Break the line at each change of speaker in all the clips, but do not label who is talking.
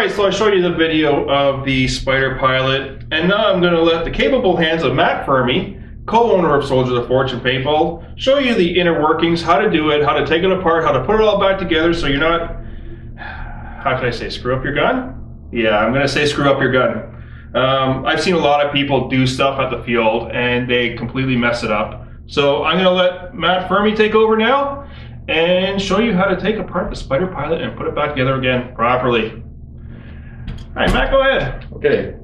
Alright, so I showed you the video of the Spyder Pilot, and now I'm going to let the capable hands of Matt Fermi, co-owner of Soldiers of Fortune Paintball, show you the inner workings, how to do it, how to take it apart, how to put it all back together so you're not, how can I say, screw up your gun? Yeah, I'm going to say screw up your gun. I've seen a lot of people do stuff at the field and they completely mess it up. So I'm going to let Matt Fermi take over now and show you how to take apart the Spyder Pilot and put it back together again properly. All right, Matt, go ahead.
Okay,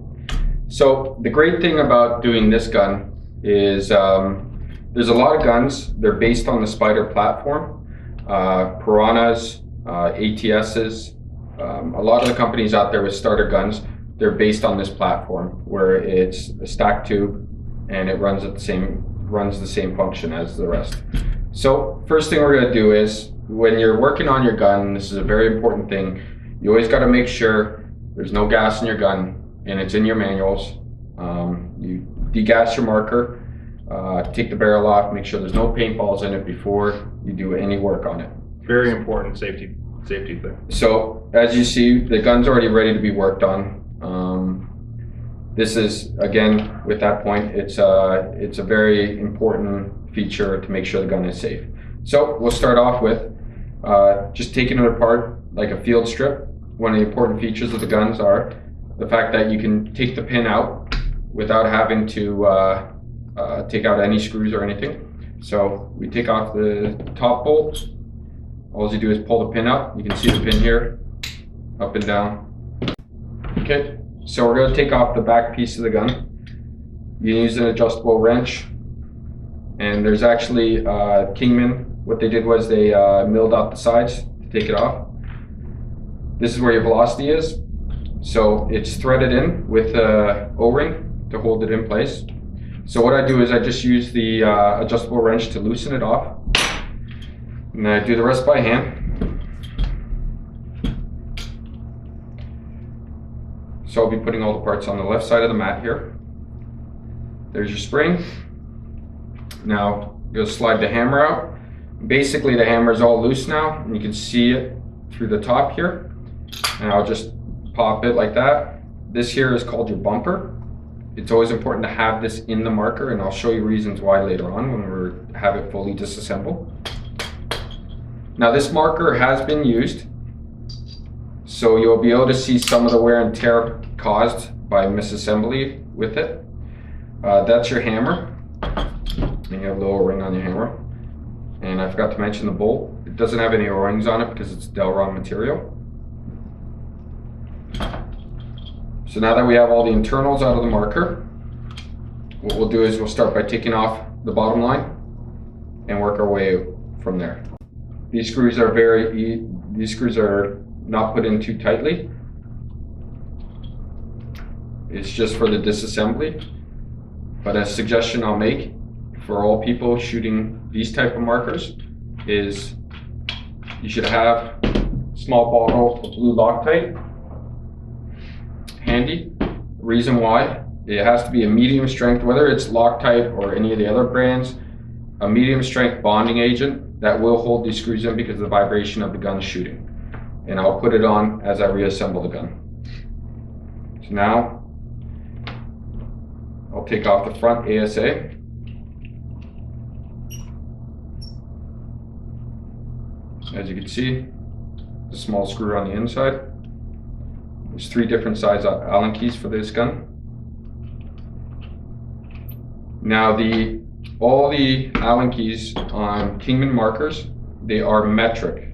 so the great thing about doing this gun is there's a lot of guns, they're based on the Spyder platform. Piranhas, ATSs, a lot of the companies out there with starter guns, they're based on this platform where it's a stacked tube and it runs the same function as the rest. So first thing we're going to do is when you're working on your gun, this is a very important thing, you always got to make sure there's no gas in your gun and it's in your manuals. You degas your marker, take the barrel off, make sure there's no paintballs in it before you do any work on it.
Very important safety thing.
So as you see, the gun's already ready to be worked on. This is, again, with that point, it's a very important feature to make sure the gun is safe. So we'll start off with just taking it apart like a field strip. One of the important features of the guns are the fact that you can take the pin out without having to take out any screws or anything. So we take off the top bolt. All you do is pull the pin up. You can see the pin here, up and down. Okay, so we're going to take off the back piece of the gun. You can use an adjustable wrench. And there's actually Kingman, what they did was they milled out the sides to take it off. This is where your velocity is. So it's threaded in with a O-ring to hold it in place. So what I do is I just use the adjustable wrench to loosen it off. And I do the rest by hand. So I'll be putting all the parts on the left side of the mat here. There's your spring. Now you'll slide the hammer out. Basically the hammer is all loose now and you can see it through the top here. And I'll just pop it like that. This here is called your bumper. It's always important to have this in the marker, and I'll show you reasons why later on when we have it fully disassembled. Now this marker has been used, so you'll be able to see some of the wear and tear caused by misassembly with it. That's your hammer. And you have a little ring on your hammer. And I forgot to mention the bolt. It doesn't have any O-rings on it because it's Delron material. So now that we have all the internals out of the marker, what we'll do is we'll start by taking off the bottom line and work our way from there. These screws are not put in too tightly. It's just for the disassembly. But a suggestion I'll make for all people shooting these type of markers is you should have a small bottle of blue Loctite handy. Reason why, it has to be a medium strength, whether it's Loctite or any of the other brands, a medium strength bonding agent that will hold these screws in because of the vibration of the gun shooting. And I'll put it on as I reassemble the gun. So now I'll take off the front ASA. As you can see, the small screw on the inside. There's 3 different size Allen keys for this gun. Now all the Allen keys on Kingman markers, they are metric.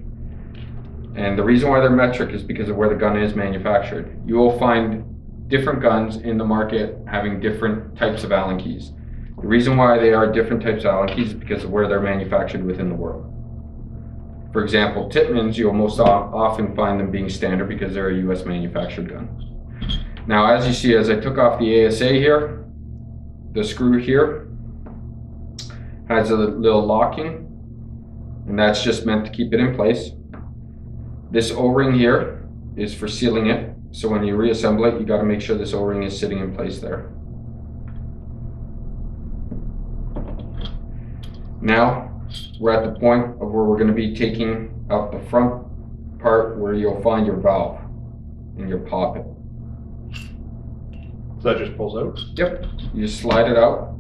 And the reason why they're metric is because of where the gun is manufactured. You will find different guns in the market having different types of Allen keys. The reason why they are different types of Allen keys is because of where they're manufactured within the world. For example, Tippmans, you'll most often find them being standard because they're a US manufactured gun. Now, as you see, as I took off the ASA here, the screw here has a little locking, and that's just meant to keep it in place. This O-ring here is for sealing it, so when you reassemble it, you got to make sure this O-ring is sitting in place there. Now, we're at the point of where we're going to be taking out the front part where you'll find your valve. and your poppet.
So that just pulls out?
Yep. You just slide it out,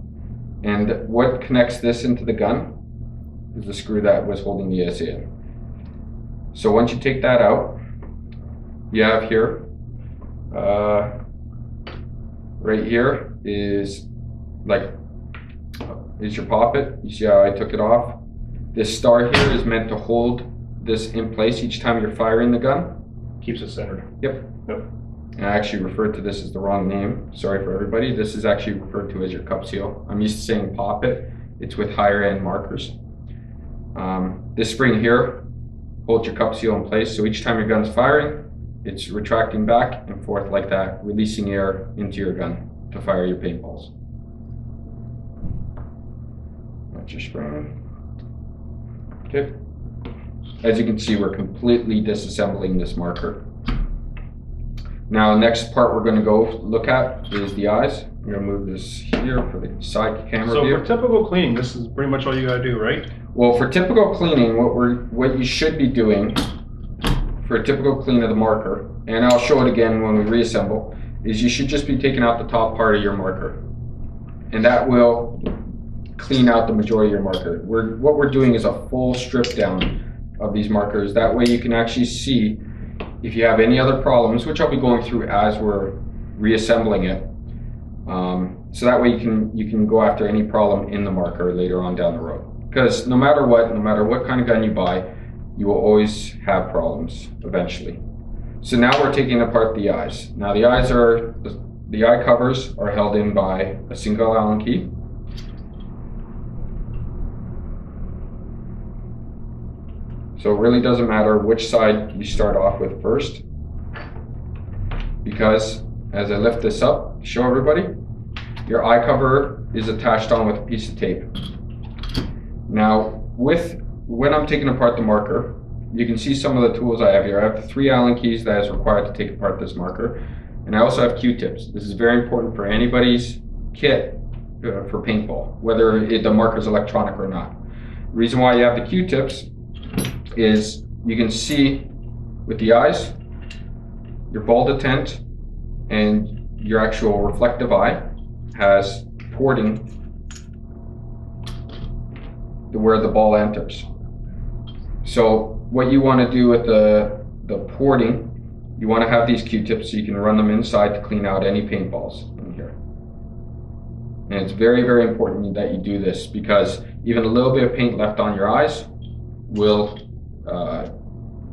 and what connects this into the gun is the screw that was holding the ASA in. So once you take that out, you have here, right here is your poppet. You see how I took it off? This star here is meant to hold this in place each time you're firing the gun.
Keeps it centered.
Yep.
Yep.
And I actually referred to this as the wrong name. Sorry for everybody. This is actually referred to as your cup seal. I'm used to saying poppet. It's with higher end markers. This spring here holds your cup seal in place. So each time your gun's firing, it's retracting back and forth like that, releasing air into your gun to fire your paintballs. That's your spring. Okay. As you can see, we're completely disassembling this marker. Now, next part we're going to go look at is the eyes. I'm going to move this here for the side camera view.
So for typical cleaning, this is pretty much all you got to do, right?
Well, for typical cleaning, what you should be doing for a typical clean of the marker, and I'll show it again when we reassemble, is you should just be taking out the top part of your marker. And that will clean out the majority of your marker. What we're doing is a full strip down of these markers. That way you can actually see if you have any other problems, which I'll be going through as we're reassembling it. So that way you can go after any problem in the marker later on down the road. Because no matter what kind of gun you buy, you will always have problems eventually. So now we're taking apart the eyes. Now the eye covers are held in by a single Allen key. So it really doesn't matter which side you start off with first, because as I lift this up to show everybody, your eye cover is attached on with a piece of tape. Now, when I'm taking apart the marker, you can see some of the tools I have here. I have the 3 Allen keys that is required to take apart this marker, and I also have Q-tips. This is very important for anybody's kit for paintball, whether the marker is electronic or not. The reason why you have the Q-tips is you can see with the eyes, your ball detent and your actual reflective eye has porting where the ball enters. So what you want to do with the porting, you want to have these Q-tips so you can run them inside to clean out any paintballs in here. And it's very, very important that you do this, because even a little bit of paint left on your eyes will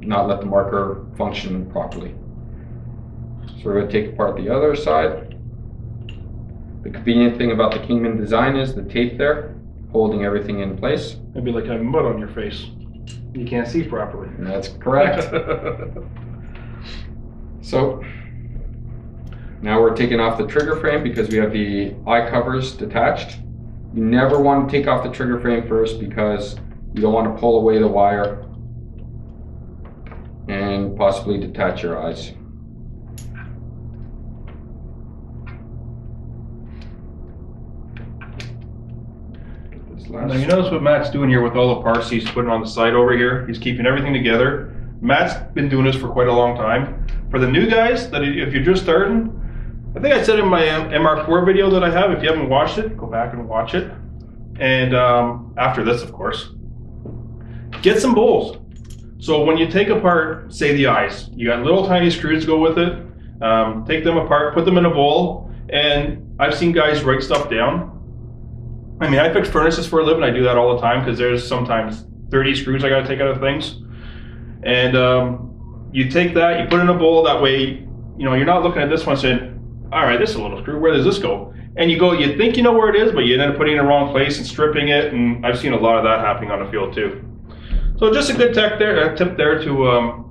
not let the marker function properly. So we're going to take apart the other side. The convenient thing about the Kingman design is the tape there holding everything in place.
It'd be like having mud on your face. You can't see properly.
And that's correct. So now we're taking off the trigger frame because we have the eye covers detached. You never want to take off the trigger frame first, because you don't want to pull away the wire and possibly detach your eyes.
Now you notice what Matt's doing here with all the parts he's putting on the side over here. He's keeping everything together. Matt's been doing this for quite a long time. For the new guys, that if you're just starting, I think I said in my MR4 video that I have, if you haven't watched it, go back and watch it. And after this, of course, get some bowls. So when you take apart, say the eyes, you got little tiny screws to go with it. Take them apart, put them in a bowl, and I've seen guys write stuff down. I mean, I fix furnaces for a living. I do that all the time because there's sometimes 30 screws I got to take out of things. And you take that, you put it in a bowl. That way, you're not looking at this one saying, all right, this is a little screw. Where does this go? And you think you know where it is, but you end up putting it in the wrong place and stripping it. And I've seen a lot of that happening on the field too. So just a good tip there to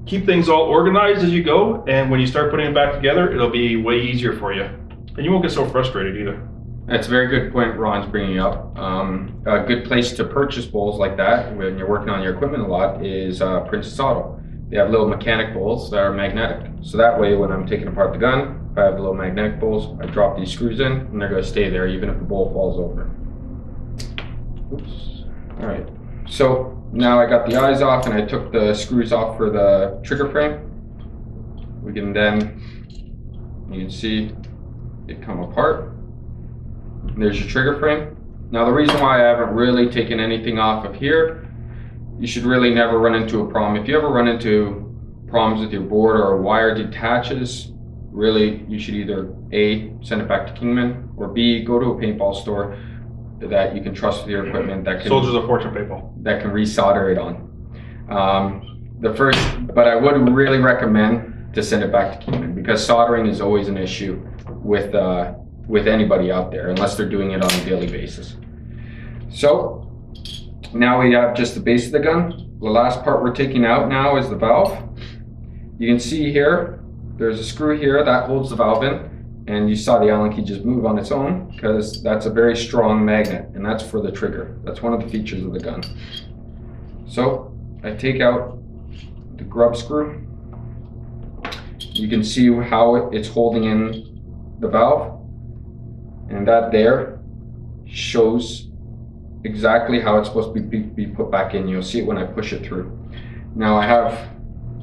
keep things all organized as you go. And when you start putting it back together, it'll be way easier for you. And you won't get so frustrated either.
That's a very good point Ron's bringing up. A good place to purchase bowls like that when you're working on your equipment a lot is Princess Auto. They have little mechanic bowls that are magnetic. So that way when I'm taking apart the gun, if I have the little magnetic bowls, I drop these screws in and they're going to stay there even if the bowl falls over. Oops. All right. So now I got the eyes off and I took the screws off for the trigger frame. We can then, you can see it come apart. There's your trigger frame. Now the reason why I haven't really taken anything off of here, you should really never run into a problem. If you ever run into problems with your board or a wire detaches, really you should either A, send it back to Kingman, or B, go to a paintball store that you can trust with your equipment that can
Soldiers of Fortune paintball.
That can resolder it on. But I would really recommend to send it back to Kingman, because soldering is always an issue with anybody out there unless they're doing it on a daily basis. So now we have just the base of the gun. The last part we're taking out now is the valve. You can see here, there's a screw here that holds the valve in, and you saw the Allen key just move on its own because that's a very strong magnet, and that's for the trigger. That's one of the features of the gun. So I take out the grub screw. You can see how it's holding in the valve, and that there shows exactly how it's supposed to be put back in. You'll see it when I push it through. Now I have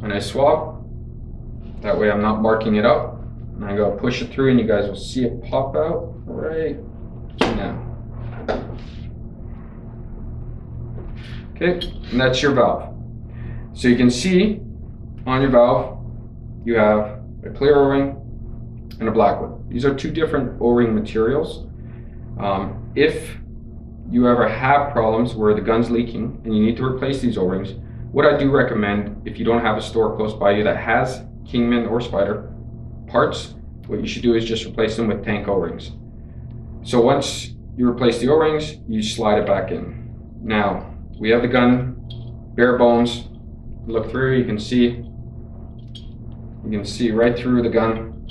a nice swab, that way I'm not marking it up. And I go push it through and you guys will see it pop out right now. Okay, and that's your valve. So you can see on your valve, you have a clear O-ring and a black one. These are two different O-ring materials. If you ever have problems where the gun's leaking and you need to replace these O-rings, what I do recommend, if you don't have a store close by you that has Kingman or Spyder parts, what you should do is just replace them with tank O-rings. So once you replace the O-rings, you slide it back in. Now, we have the gun, bare bones. Look through, you can see right through the gun.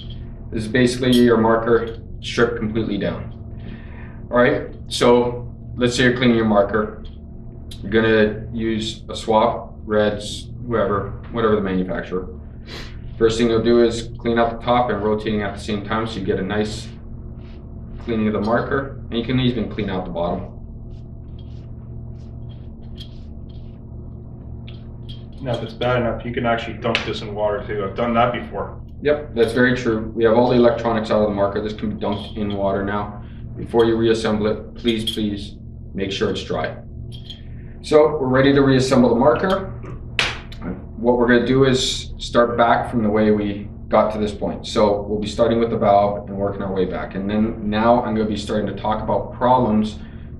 This is basically your marker stripped completely down. All right, so let's say you're cleaning your marker. You're gonna use a swab, Reds, whatever the manufacturer. First thing you'll do is clean out the top and rotating at the same time so you get a nice cleaning of the marker, and you can even clean out the bottom.
Now if it's bad enough, you can actually dunk this in water too. I've done that before.
Yep, that's very true. We have all the electronics out of the marker. This can be dunked in water now. Before you reassemble it, please make sure it's dry. So we're ready to reassemble the marker. What we're going to do is start back from the way we got to this point. So we'll be starting with the valve and working our way back. And then now I'm going to be starting to talk about problems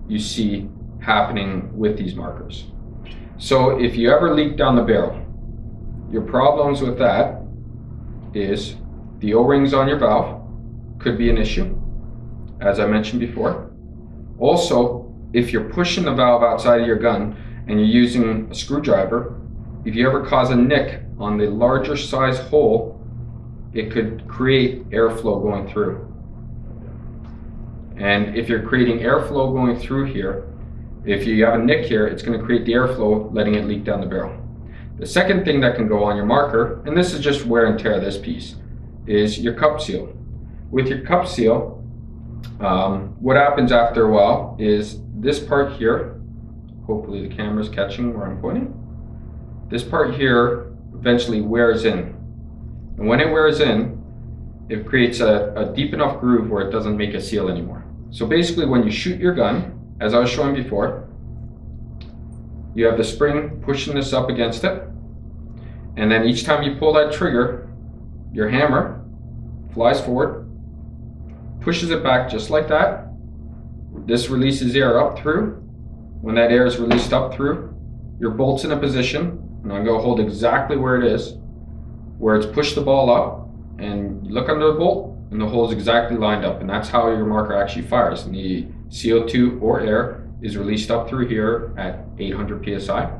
you see happening with these markers. So if you ever leak down the barrel, your problems with that is the O-rings on your valve could be an issue, as I mentioned before. Also, if you're pushing the valve outside of your gun and you're using a screwdriver, if you ever cause a nick on the larger size hole, it could create airflow going through. And if you're creating airflow going through here, if you have a nick here, it's going to create the airflow, letting it leak down the barrel. The second thing that can go on your marker, and this is just wear and tear this piece, is your cup seal. With your cup seal, what happens after a while is this part here, hopefully the camera's catching where I'm pointing, this part here eventually wears in. And when it wears in, it creates a deep enough groove where it doesn't make a seal anymore. So basically when you shoot your gun, as I was showing before, you have the spring pushing this up against it, and then each time you pull that trigger, your hammer flies forward, pushes it back just like that. This releases air up through. When that air is released up through, your bolt's in a position, and I'm going to hold exactly where it is, where it's pushed the ball up, and you look under the bolt, and the hole is exactly lined up, and that's how your marker actually fires. And the CO2 or air is released up through here at 800 psi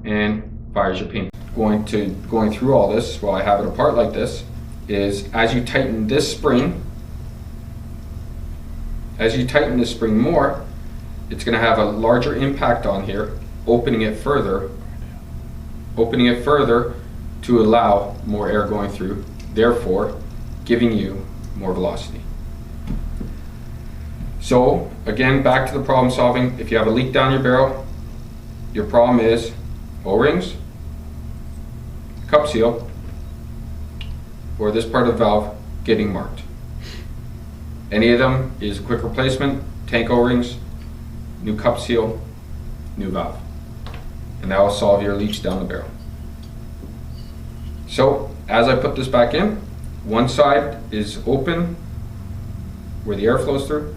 and fires your paint. Going through all this while I have it apart like this is as you tighten this spring more, it's going to have a larger impact on here, opening it further to allow more air going through, therefore giving you more velocity. So again, back to the problem solving. If you have a leak down your barrel, your problem is O-rings, cup seal, or this part of the valve getting marked. Any of them is quick replacement, tank O-rings, new cup seal, new valve. And that will solve your leaks down the barrel. So as I put this back in, one side is open where the air flows through.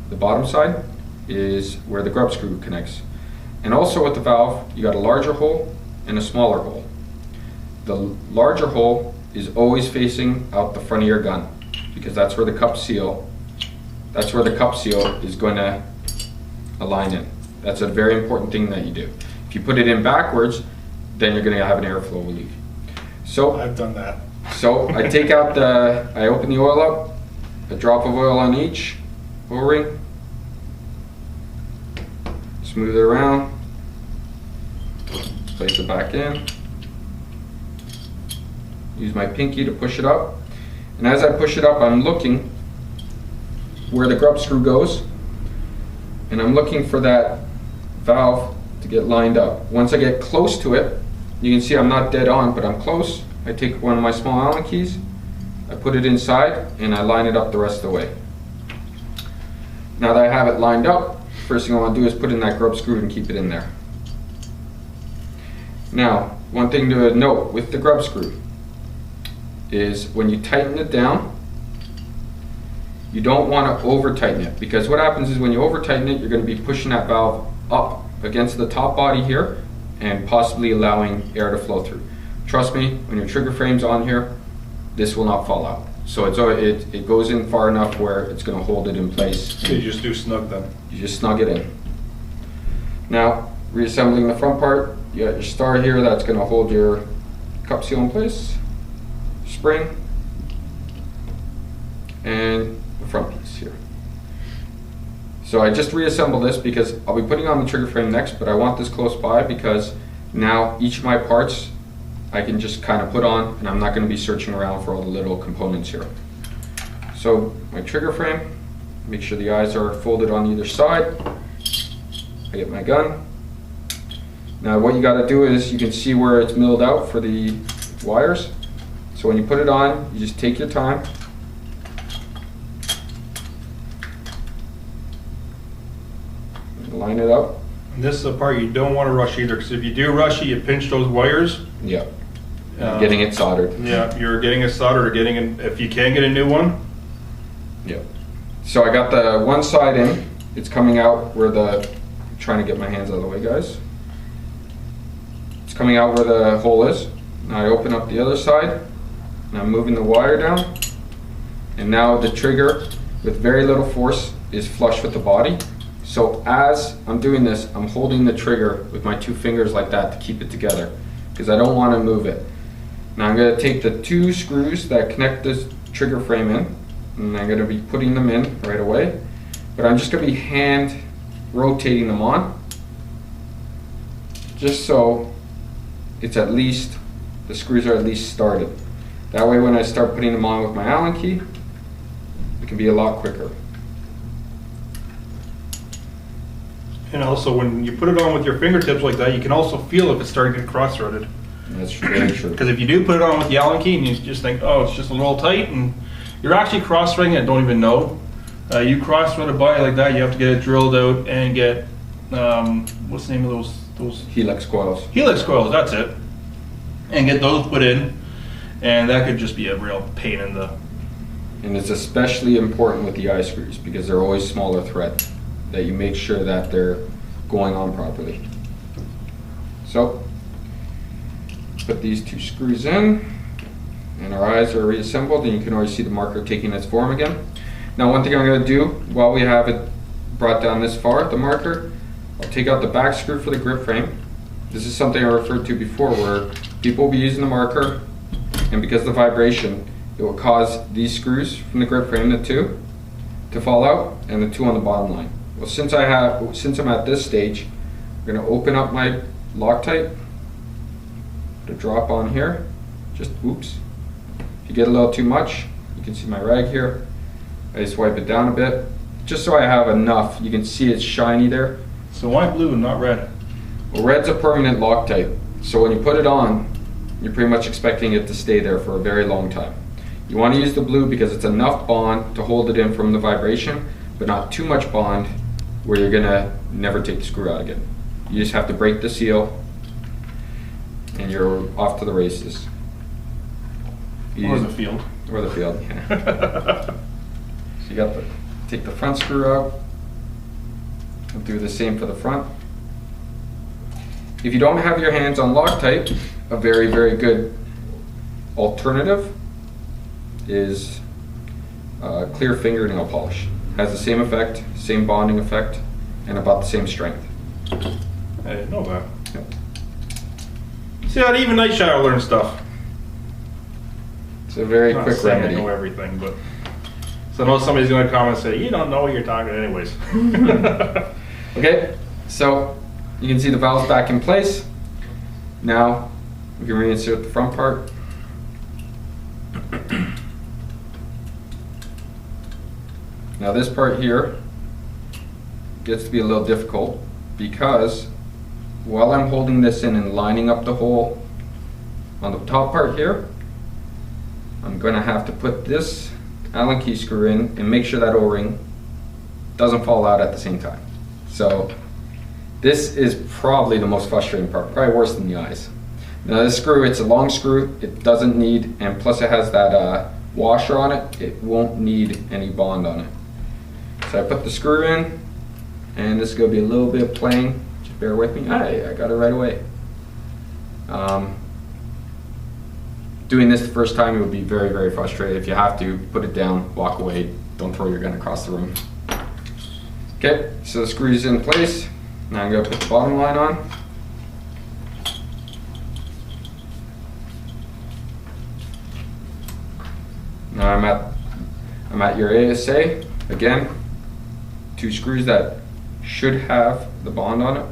The bottom side is where the grub screw connects. And also with the valve, you got a larger hole and a smaller hole. The larger hole is always facing out the front of your gun because that's where the cup seal is going to align in. That's a very important thing that you do. If you put it in backwards, then you're going to have an airflow leak. So
I've done that.
So I take out I open the oil up, a drop of oil on each O-ring, smooth it around, place it back in, use my pinky to push it up, and as I push it up I'm looking where the grub screw goes, and I'm looking for that valve to get lined up. Once I get close to it, you can see I'm not dead on, but I'm close. I take one of my small Allen keys, I put it inside, and I line it up the rest of the way. Now that I have it lined up, first thing I want to do is put in that grub screw and keep it in there. Now, one thing to note with the grub screw is when you tighten it down, you don't want to over tighten it, because what happens is when you over tighten it, you're going to be pushing that valve up against the top body here and possibly allowing air to flow through. Trust me, when your trigger frame's on here, this will not fall out. So it goes in far enough where it's going to hold it in place.
So you just do snug then?
You just snug it in. Now, reassembling the front part, you got your star here that's going to hold your cup seal in place, spring, and the front piece here. So I just reassemble this because I'll be putting on the trigger frame next, but I want this close by because now each of my parts I can just kind of put on, and I'm not going to be searching around for all the little components here. So my trigger frame, make sure the eyes are folded on either side. I get my gun. Now what you got to do is you can see where it's milled out for the wires. So when you put it on, you just take your time. Line it up.
And this is the part you don't want to rush either, because if you do rush it, you pinch those wires.
Yeah. Getting it soldered.
Yeah, you're getting it soldered or getting it, if you can get a new one.
Yeah. So I got the one side in. It's coming out where I'm trying to get my hands out of the way, guys. It's coming out where the hole is. Now I open up the other side, and I'm moving the wire down. And now the trigger, with very little force, is flush with the body. So as I'm doing this, I'm holding the trigger with my two fingers like that to keep it together, because I don't want to move it. Now I'm going to take the two screws that connect this trigger frame in, and I'm going to be putting them in right away. But I'm just going to be hand rotating them on, just so it's at least, the screws are at least started. That way when I start putting them on with my Allen key, it can be a lot quicker.
And also when you put it on with your fingertips like that, you can also feel if it's starting to get cross-threaded.
That's very true.
Because if you do put it on with the Allen key and you just think, oh, it's just a little tight, and you're actually cross-threading it, don't even know. You cross-thread a body like that, you have to get it drilled out and get, what's the name of those?
Helix coils.
Helix coils, that's it. And get those put in, and that could just be a real pain in the...
And it's especially important with the eye screws because they're always smaller thread, that you make sure that they're going on properly. So, put these two screws in, and our eyes are reassembled, and you can already see the marker taking its form again. Now one thing I'm going to do, while we have it brought down this far, the marker, I'll take out the back screw for the grip frame. This is something I referred to before, where people will be using the marker, and because of the vibration, it will cause these screws from the grip frame, the two, to fall out, and the two on the bottom line. Well, since I'm at this stage, I'm going to open up my Loctite, put a drop on here, just oops. If you get a little too much, you can see my rag here. I just wipe it down a bit, just so I have enough. You can see it's shiny there.
So why blue and not red?
Well, red's a permanent Loctite, so when you put it on, you're pretty much expecting it to stay there for a very long time. You want to use the blue because it's enough bond to hold it in from the vibration, but not too much bond where you're gonna never take the screw out again. You just have to break the seal and you're off to the races.
Or the field.
Or the field, yeah. So you got to take the front screw out. We'll do the same for the front. If you don't have your hands on Loctite, a very, very good alternative is clear fingernail polish. Has the same effect, same bonding effect, and about the same strength.
I didn't know that.
Yep.
See, I'd even night shower learn stuff.
It's a very
Not
quick
saying
remedy.
I know everything, but so I know somebody's going to come and say, "You don't know what you're talking," anyways.
Okay, so you can see the valve's back in place. Now we can reinsert the front part. Now this part here gets to be a little difficult because while I'm holding this in and lining up the hole on the top part here, I'm going to have to put this Allen key screw in and make sure that O-ring doesn't fall out at the same time. So this is probably the most frustrating part, probably worse than the eyes. Now this screw, it's a long screw, it doesn't need, and plus it has that washer on it, it won't need any bond on it. So I put the screw in, and this is going to be a little bit of playing, just bear with me. I got it right away. Doing this the first time, it would be very, very frustrating. If you have to, put it down, walk away, don't throw your gun across the room. Okay, so the screw's in place. Now I'm going to put the bottom line on. Now I'm at your ASA. Again, 2 screws that should have the bond on it.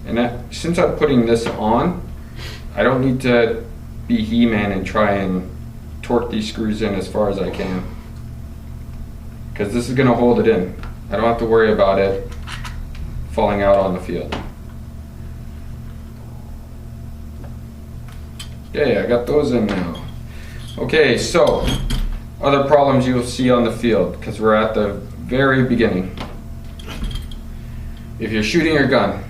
And since I'm putting this on, I don't need to be He-Man and try and torque these screws in as far as I can, because this is going to hold it in. I don't have to worry about it falling out on the field. Okay, I got those in now. Okay, so other problems you'll see on the field, because we're at the very beginning. If you're shooting your gun,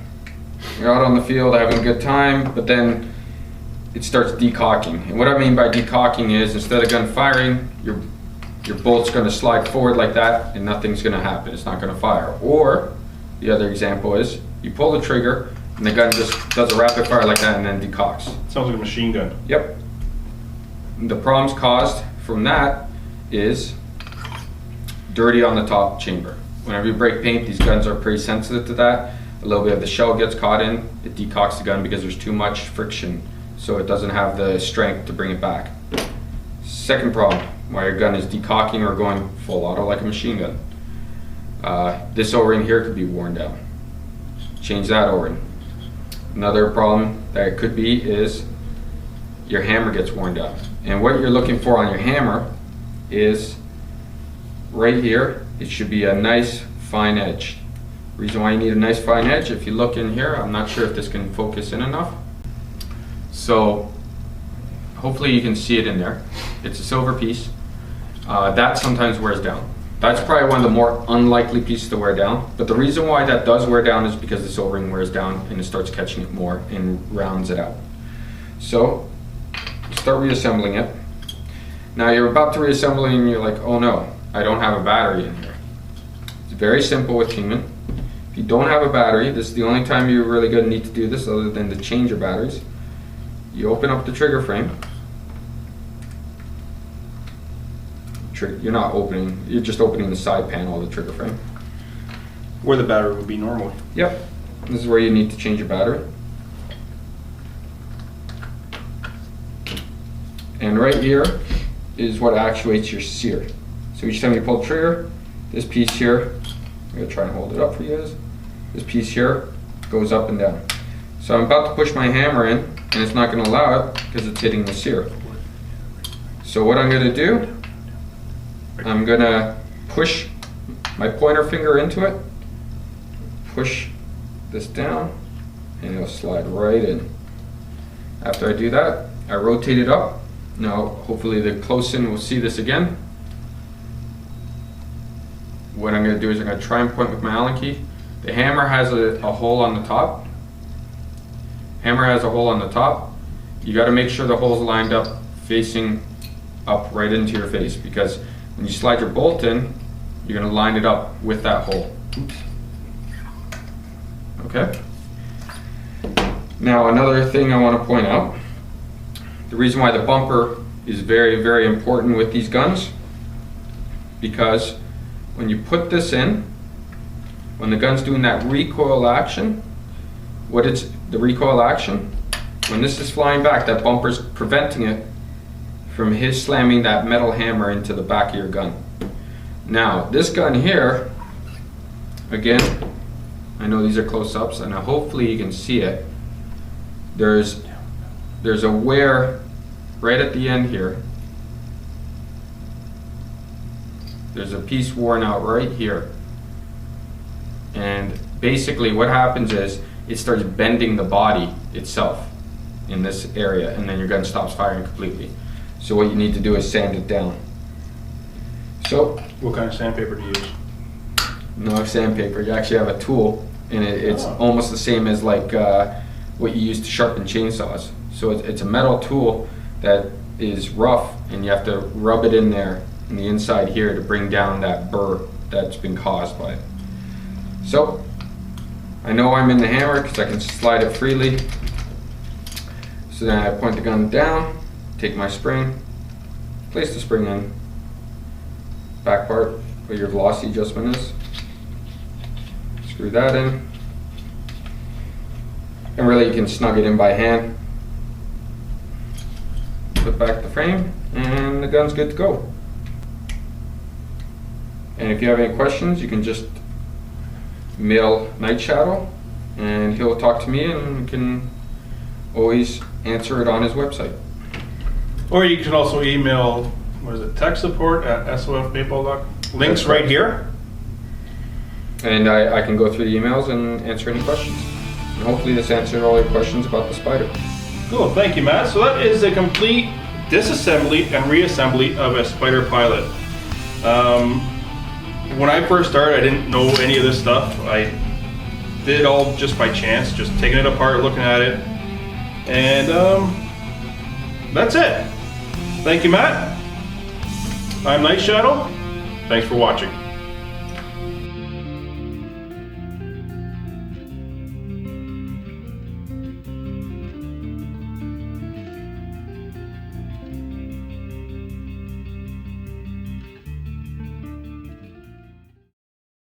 you're out on the field having a good time, but then it starts decocking. And what I mean by decocking is, instead of gun firing, your bolt's going to slide forward like that and nothing's going to happen. It's not going to fire. Or the other example is, you pull the trigger and the gun just does a rapid fire like that and then decocks.
Sounds like a machine gun.
Yep. And the problems caused from that is dirty on the top chamber. Whenever you break paint, these guns are pretty sensitive to that. A little bit of the shell gets caught in, it decocks the gun because there's too much friction, so it doesn't have the strength to bring it back. Second problem, why your gun is decocking or going full auto like a machine gun. This O-ring here could be worn down. Change that O-ring. Another problem that it could be is your hammer gets worn down. And what you're looking for on your hammer is right here, it should be a nice fine edge. Reason why you need a nice fine edge, if you look in here, I'm not sure if this can focus in enough. So hopefully you can see it in there. It's a silver piece. That sometimes wears down. That's probably one of the more unlikely pieces to wear down. But the reason why that does wear down is because this O-ring wears down and it starts catching it more and rounds it out. So start reassembling it. Now you're about to reassemble it and you're like, oh no, I don't have a battery in here. It's very simple with Kingman. If you don't have a battery, this is the only time you're really going to need to do this other than to change your batteries. You open up the trigger frame. You're not opening, you're just opening the side panel of the trigger frame.
Where the battery would be normally.
Yep. This is where you need to change your battery. And right here is what actuates your sear. So each time you pull the trigger, this piece here, I'm going to try and hold it up for you guys. This piece here goes up and down. So I'm about to push my hammer in, and it's not going to allow it because it's hitting the sear. So what I'm going to do I'm gonna push my pointer finger into it, push this down, and it'll slide right in. After I do that, I rotate it up. Now, hopefully the close-in will see this again. What I'm gonna do is I'm gonna try and point with my Allen key. The hammer has a hole on the top. Hammer has a hole on the top. You gotta make sure the hole's lined up, facing up right into your face, because when you slide your bolt in, you're gonna line it up with that hole. Oops. Okay. Now another thing I want to point out, the reason why the bumper is very, very important with these guns, because when you put this in, when the gun's doing that recoil action, the recoil action, when this is flying back, that bumper's preventing it from slamming that metal hammer into the back of your gun. Now, this gun here, again, I know these are close-ups, and hopefully you can see it. There's a wear right at the end here. There's a piece worn out right here. And basically what happens is it starts bending the body itself in this area, and then your gun stops firing completely. So what you need to do is sand it down. So,
What kind of sandpaper do you use?
no sandpaper, you actually have a tool, and it's almost the same as like what you use to sharpen chainsaws. So it's a metal tool that is rough, and you have to rub it in there, in the inside here, to bring down that burr that's been caused by it. So, I know I'm in the hammer because I can slide it freely. So then I point the gun down, take my spring, place the spring in, back part where your velocity adjustment is, screw that in, and really you can snug it in by hand, put back the frame, and the gun's good to go. And if you have any questions, you can just mail Night Shadow, and he'll talk to me, and we can always answer it on his website.
Or you can also email, what is it, tech support at sofpaintball.com. Links right here.
And I can go through the emails and answer any questions. And hopefully this answered all your questions about the Spyder.
Cool, thank you, Matt. So that is a complete disassembly and reassembly of a Spyder Pilot. When I first started, I didn't know any of this stuff. I did it all just by chance, just taking it apart, looking at it. And that's it. Thank you, Matt. I'm Night Shadow. Thanks for watching.